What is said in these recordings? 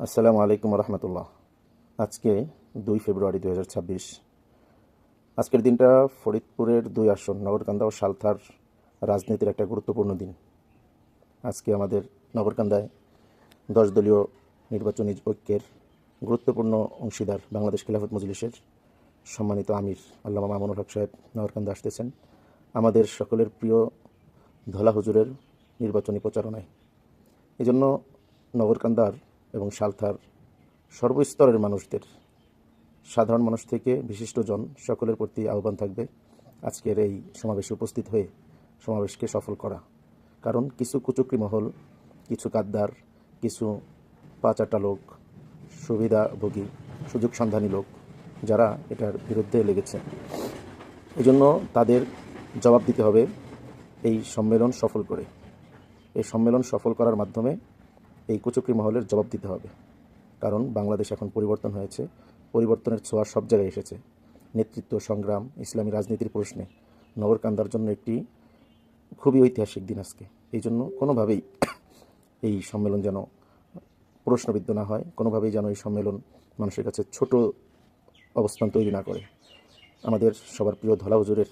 আসসালামু আলাইকুম রহমতুল্লাহ। আজকে 2 ফেব্রুয়ারি 2026। আজকের দিনটা ফরিদপুরের 2 আসন নগরকান্দা ও সালথার রাজনীতির একটা গুরুত্বপূর্ণ দিন। আজকে আমাদের নগরকান্দায় 10 দলীয় নির্বাচনী ঐক্যের গুরুত্বপূর্ণ অংশীদার বাংলাদেশ খিলাফত মজলিসের সম্মানিত আমির আল্লামা মামুনুল হক সাহেব নগরকান্দা আসতেছেন আমাদের সকলের প্রিয় ধলা হুজুরের নির্বাচনী প্রচারণায়। এজন্য নগরকান্দার এবং সালথার সর্বস্তরের মানুষদের, সাধারণ মানুষ থেকে বিশিষ্টজন সকলের প্রতি আহ্বান থাকবে আজকের এই সমাবেশে উপস্থিত হয়ে সমাবেশকে সফল করা। কারণ কিছু কুচক্রী মহল, কিছু গাদ্দার, কিছু পাচাটা লোক, সুবিধাভোগী, সুযোগ সন্ধানী লোক যারা এটার বিরুদ্ধে লেগেছে, এজন্য তাদের জবাব দিতে হবে এই সম্মেলন সফল করে। এই সম্মেলন সফল করার মাধ্যমে এই কুচক্রী মহলের জবাব দিতে হবে। কারণ বাংলাদেশ এখন পরিবর্তন হয়েছে, পরিবর্তনের ছোঁয়া সব জায়গায় এসেছে। নেতৃত্ব সংগ্রাম, ইসলামী রাজনীতির প্রশ্নে নগরকান্দার জন্য একটি খুবই ঐতিহাসিক দিন আজকে। এই জন্য কোনোভাবেই এই সম্মেলন যেন প্রশ্নবিদ্ধ না হয়, কোনোভাবেই যেন এই সম্মেলন মানুষের কাছে ছোট অবস্থান তৈরি না করে। আমাদের সবার প্রিয় ধলা হুজুরের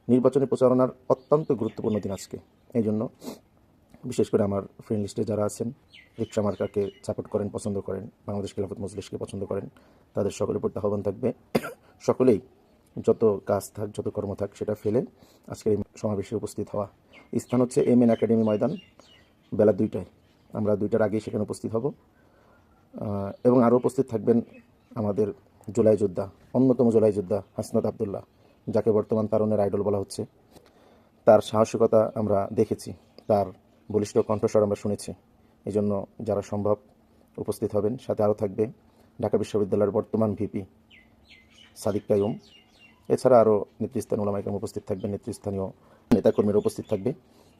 নির্বাচনী প্রচারণার অত্যন্ত গুরুত্বপূর্ণ দিন আজকে। এই জন্য বিশেষ করে আমার ফ্রেন্ড লিস্টে যারা আছেন, রিকশা মার্কাকে সাপোর্ট করেন, পছন্দ করেন, বাংলাদেশ খিলাফত মজলিসকে পছন্দ করেন, তাদের সকলের প্রতি আহ্বান থাকবে সকলেই যত কাজ থাক, যত কর্ম থাক, সেটা ফেলে আজকের এই সমাবেশে উপস্থিত হওয়া। স্থান হচ্ছে এমএন একাডেমি ময়দান, বেলা 2টায়। আমরা 2টার আগেই সেখানে উপস্থিত হব এবং আরও উপস্থিত থাকবেন আমাদের জুলাই যোদ্ধা, অন্যতম জুলাই যোদ্ধা হাসনাত আবদুল্লাহ, যাকে বর্তমান তারুণের আইডল বলা হচ্ছে। তার সাহসিকতা আমরা দেখেছি, তার বলিষ্ঠ কণ্ঠস্বর আমরা শুনেছি। এই জন্য যারা সম্ভব উপস্থিত হবেন। সাথে আরও থাকবে ঢাকা বিশ্ববিদ্যালয়ের বর্তমান ভিপি সাদিক কাইয়ুম। এছাড়া আরও নেতৃস্থানীয় ওলামা ইকরাম উপস্থিত থাকবেন, নেতৃস্থানীয় নেতাকর্মীরা উপস্থিত থাকবে।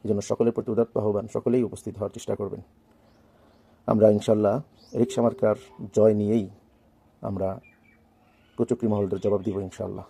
এই জন্য সকলের প্রতি উদাত্ত আহ্বান, সকলেই উপস্থিত হওয়ার চেষ্টা করবেন। আমরা ইনশাল্লাহ রিকশা মার্কার জয় নিয়েই আমরা কুচক্রী মহলদের জবাব দিব ইনশাল্লাহ।